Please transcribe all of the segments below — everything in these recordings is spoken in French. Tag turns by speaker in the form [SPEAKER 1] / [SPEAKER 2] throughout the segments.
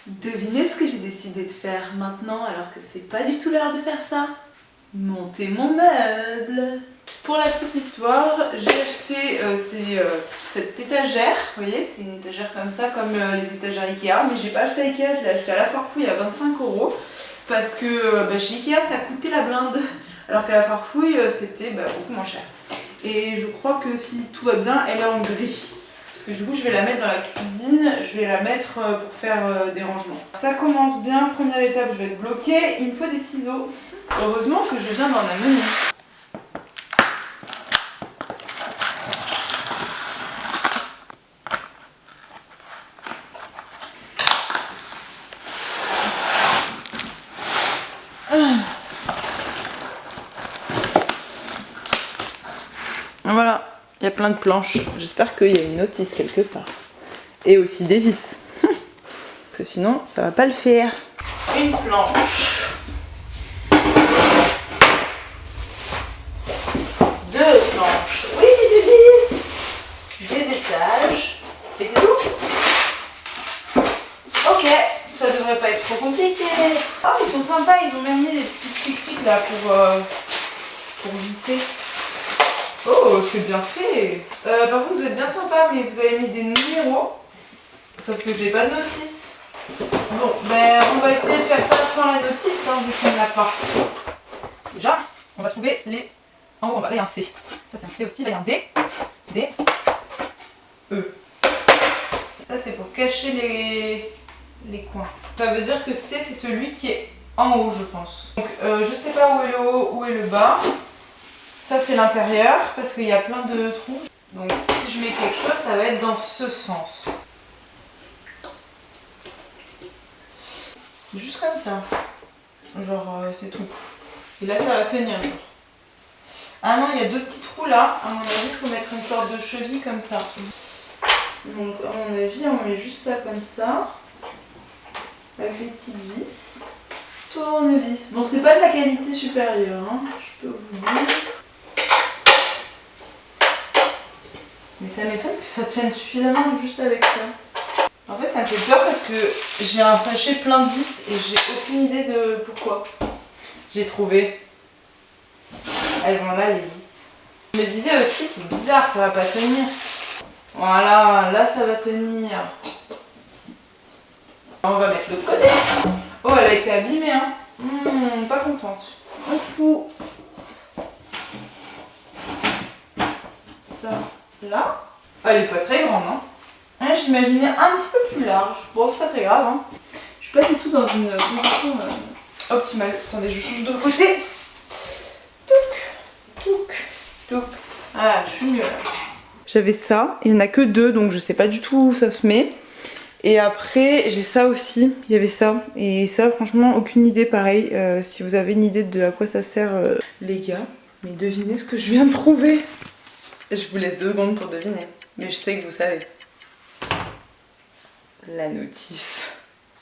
[SPEAKER 1] Devinez ce que j'ai décidé de faire maintenant alors que c'est pas du tout l'heure de faire ça. Monter mon meuble. Pour la petite histoire, j'ai acheté cette étagère, vous voyez, c'est une étagère comme ça, comme les étagères Ikea, mais j'ai pas acheté à Ikea, je l'ai acheté à la Farfouille à 25 € parce que chez Ikea ça coûtait la blinde, alors qu'à la Farfouille c'était beaucoup moins cher. Et je crois que si tout va bien, elle est en gris. Parce que du coup je vais la mettre dans la cuisine, je vais la mettre pour faire des rangements. Ça commence bien, première étape, je vais être bloquée, il me faut des ciseaux. Heureusement que je viens d'en amener. Voilà, il y a plein de planches. J'espère qu'il y a une notice quelque part. Et aussi des vis. Parce que sinon, ça va pas le faire. Une planche. 2 planches. Oui, des vis. Des étages. Et c'est tout. Ok, ça devrait pas être trop compliqué. Oh, ils sont sympas, ils ont même mis des petits tic-tic là pour visser. Oh, c'est bien fait. Par contre, vous êtes bien sympa, mais vous avez mis des numéros. Sauf que j'ai pas de notice. Bon, on va essayer de faire ça sans la notice, vu qu'on ne l'a pas. Déjà, on va trouver les... En haut, là, il y a un C. Ça, c'est un C aussi. Là, il y a un D. D. E. Ça, c'est pour cacher les coins. Ça veut dire que C, c'est celui qui est en haut, je pense. Donc, je sais pas où est le haut, où est le bas. Ça c'est l'intérieur parce qu'il y a plein de trous. Donc si je mets quelque chose, ça va être dans ce sens. Juste comme ça. Genre c'est tout. Et là ça va tenir. Ah non, il y a 2 petits trous là. À mon avis, il faut mettre une sorte de cheville comme ça. Donc à mon avis, on met juste ça comme ça. Avec les petites vis. Tournevis. Bon, c'est pas de la qualité supérieure, hein. Je peux vous dire. Mais ça m'étonne que ça tienne suffisamment juste avec ça. En fait ça me fait peur parce que j'ai un sachet plein de vis et j'ai aucune idée de pourquoi. J'ai trouvé. Elles vont là les vis. Je me disais aussi c'est bizarre, ça va pas tenir. Voilà, là ça va tenir. On va mettre l'autre côté. Oh, elle a été abîmée, hein. Pas contente. On fout ça là. Elle est pas très grande, hein. J'imaginais un petit peu plus large. Bon, c'est pas très grave, hein. Je suis pas du tout dans une position optimale. Attendez, je change de côté. Touc, touc, touc. Ah, je suis mieux là. J'avais ça, il n'y en a que 2, donc je sais pas du tout où ça se met. Et après, j'ai ça aussi, il y avait ça. Et ça, franchement, aucune idée, pareil. Si vous avez une idée de à quoi ça sert, les gars. Mais devinez ce que je viens de trouver. Je vous laisse 2 secondes pour deviner. Mais je sais que vous savez. La notice.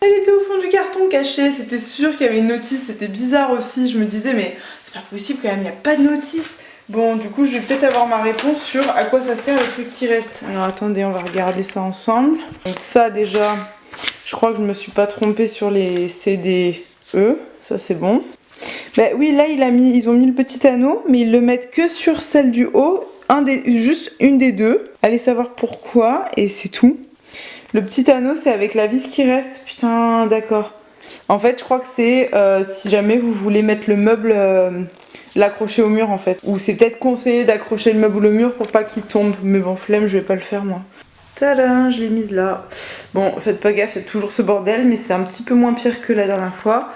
[SPEAKER 1] Elle était au fond du carton caché, c'était sûr qu'il y avait une notice, c'était bizarre aussi. Je me disais, mais c'est pas possible quand même, il n'y a pas de notice. Bon, du coup, je vais peut-être avoir ma réponse sur à quoi ça sert le truc qui reste. Alors attendez, on va regarder ça ensemble. Donc ça déjà, je crois que je me suis pas trompée sur les CDE. Ça c'est bon. Bah oui, là ils ont mis le petit anneau, mais ils le mettent que sur celle du haut. Juste une des 2. Allez savoir pourquoi, et c'est tout. Le petit anneau, c'est avec la vis qui reste. Putain, d'accord. En fait, je crois que c'est si jamais vous voulez mettre le meuble, l'accrocher au mur en fait. Ou c'est peut-être conseillé d'accrocher le meuble au mur pour pas qu'il tombe. Mais bon, flemme, je vais pas le faire moi. Tadam, je l'ai mise là. Bon, faites pas gaffe, il y a toujours ce bordel, mais c'est un petit peu moins pire que la dernière fois.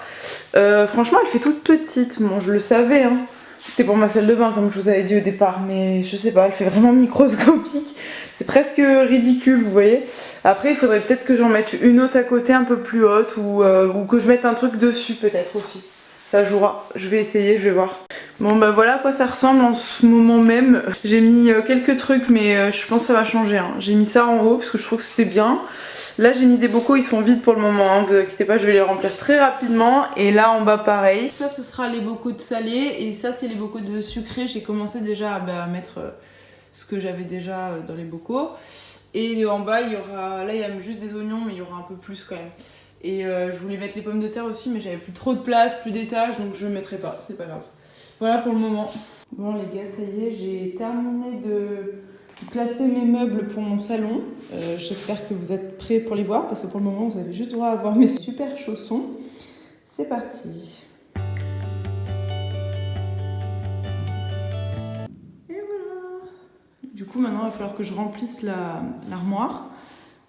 [SPEAKER 1] Franchement, elle fait toute petite. Bon, je le savais, hein. C'était pour ma salle de bain, comme je vous avais dit au départ, mais je sais pas, elle fait vraiment microscopique. C'est presque ridicule, vous voyez. Après, il faudrait peut-être que j'en mette une autre à côté, un peu plus haute, ou que je mette un truc dessus, peut-être aussi. Ça jouera, je vais essayer, je vais voir. Bon bah voilà à quoi ça ressemble en ce moment même. J'ai mis quelques trucs mais je pense que ça va changer. Hein. J'ai mis ça en haut parce que je trouve que c'était bien. Là j'ai mis des bocaux, ils sont vides pour le moment, hein. Vous inquiétez pas, je vais les remplir très rapidement. Et là en bas pareil. Ça ce sera les bocaux de salé et ça c'est les bocaux de sucré. J'ai commencé déjà à mettre ce que j'avais déjà dans les bocaux. Et en bas il y aura, là il y a juste des oignons mais il y aura un peu plus quand même. Et je voulais mettre les pommes de terre aussi mais j'avais plus trop de place, plus d'étages donc je ne mettrai pas, c'est pas grave. Voilà pour le moment. Bon les gars, ça y est, j'ai terminé de placer mes meubles pour mon salon. J'espère que vous êtes prêts pour les voir parce que pour le moment vous avez juste droit à voir mes super chaussons. C'est parti. Et voilà. Du coup maintenant il va falloir que je remplisse l'armoire.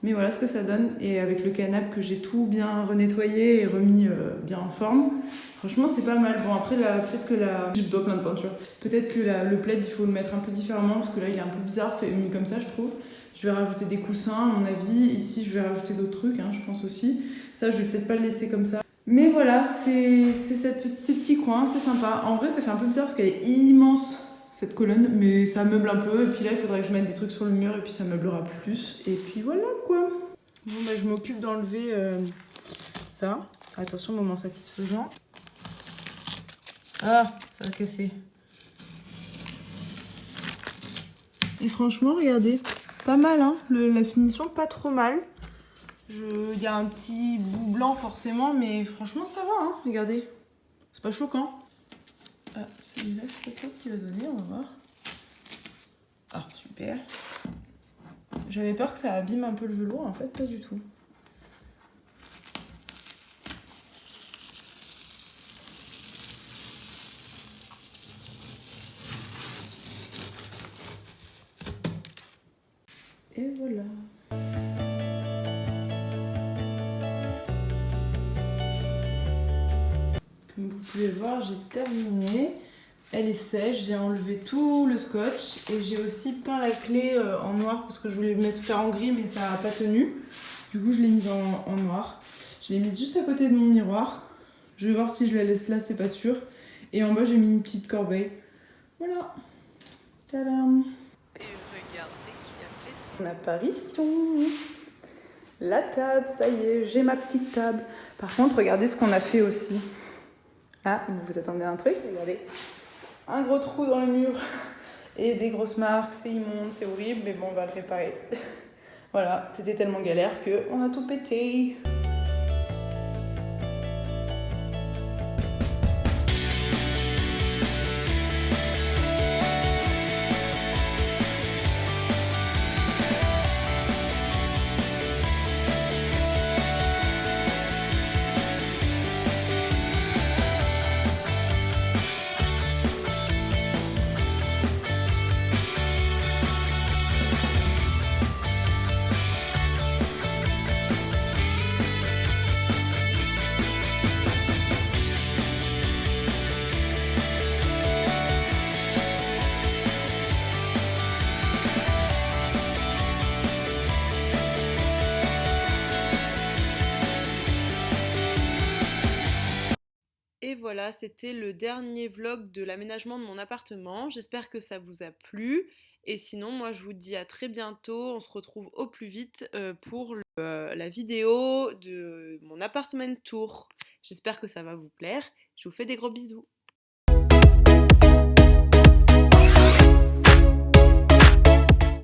[SPEAKER 1] Mais voilà ce que ça donne. Et avec le canapé que j'ai tout bien renettoyé et remis bien en forme. Franchement c'est pas mal. Bon après là peut-être que j'ai dois plein de peinture. Peut-être que le plaid il faut le mettre un peu différemment parce que là il est un peu bizarre fait mis comme ça je trouve. Je vais rajouter des coussins à mon avis. Ici je vais rajouter d'autres trucs hein, je pense aussi. Ça je vais peut-être pas le laisser comme ça. Mais voilà c'est ces petits coins, c'est sympa. En vrai ça fait un peu bizarre parce qu'elle est immense cette colonne, mais ça meuble un peu. Et puis là, il faudrait que je mette des trucs sur le mur et puis ça meublera plus. Et puis voilà quoi. Bon, bah, je m'occupe d'enlever ça. Attention, moment satisfaisant. Ah, ça a cassé. Et franchement, regardez, pas mal, hein. La finition, pas trop mal. Il y a un petit bout blanc forcément, mais franchement, ça va, hein. Regardez, c'est pas choquant. Ah, celui-là, je sais pas ce qu'il va donner, on va voir. Ah, super. J'avais peur que ça abîme un peu le velours, en fait, pas du tout. Et voilà. Comme vous pouvez voir, j'ai terminé. Elle est sèche, j'ai enlevé tout le scotch et j'ai aussi peint la clé en noir parce que je voulais faire en gris mais ça n'a pas tenu. Du coup je l'ai mise en noir. Je l'ai mise juste à côté de mon miroir. Je vais voir si je la laisse là, c'est pas sûr. Et en bas j'ai mis une petite corbeille. Voilà. Tadam. Et regardez qui a fait son apparition. La table, ça y est, j'ai ma petite table. Par contre, regardez ce qu'on a fait aussi. Ah, vous vous attendez à un truc? Regardez. Un gros trou dans le mur et des grosses marques, c'est immonde, c'est horrible, mais bon, on va le réparer. Voilà, c'était tellement galère qu'on a tout pété. Et voilà, c'était le dernier vlog de l'aménagement de mon appartement. J'espère que ça vous a plu. Et sinon, moi, je vous dis à très bientôt. On se retrouve au plus vite pour la vidéo de mon appartement tour. J'espère que ça va vous plaire. Je vous fais des gros bisous.